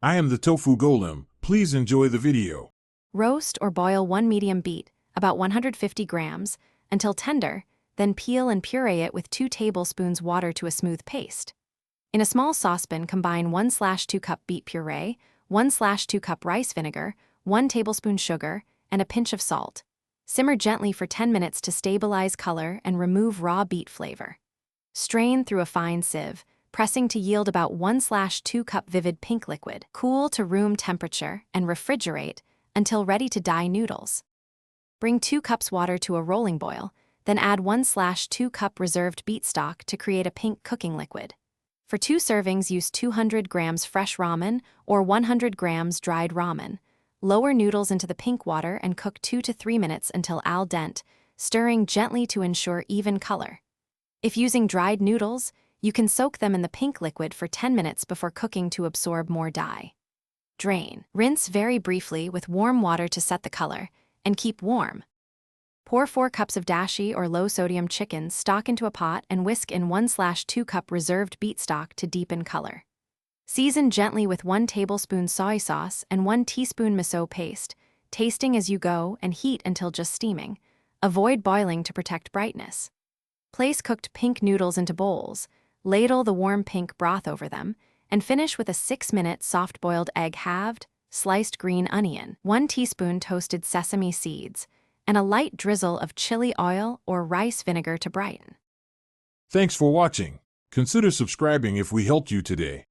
I am the tofu golem. Please enjoy the video. Roast or boil one medium beet, about 150 grams, until tender, then peel and puree it with 2 tablespoons water to a smooth paste. In a small saucepan, combine 1/2 cup beet puree, 1/2 cup rice vinegar, 1 tablespoon sugar, and a pinch of salt. Simmer gently for 10 minutes to stabilize color and remove raw beet flavor. Strain through a fine sieve, pressing to yield about 1/2 cup vivid pink liquid. Cool to room temperature and refrigerate until ready to dye noodles. Bring 2 cups water to a rolling boil, then add 1/2 cup reserved beet stock to create a pink cooking liquid. For 2 servings, use 200 grams fresh ramen or 100 grams dried ramen. Lower noodles into the pink water and cook 2 to 3 minutes until al dente, stirring gently to ensure even color. If using dried noodles, you can soak them in the pink liquid for 10 minutes before cooking to absorb more dye. Drain. Rinse very briefly with warm water to set the color, and keep warm. Pour 4 cups of dashi or low-sodium chicken stock into a pot and whisk in 1/2 cup reserved beet stock to deepen color. Season gently with 1 tablespoon soy sauce and 1 teaspoon miso paste, tasting as you go and heat until just steaming. Avoid boiling to protect brightness. Place cooked pink noodles into bowls, ladle the warm pink broth over them, and finish with a 6-minute soft-boiled egg halved, sliced green onion, 1 teaspoon toasted sesame seeds, and a light drizzle of chili oil or rice vinegar to brighten. Thanks for watching. Consider subscribing if we helped you today.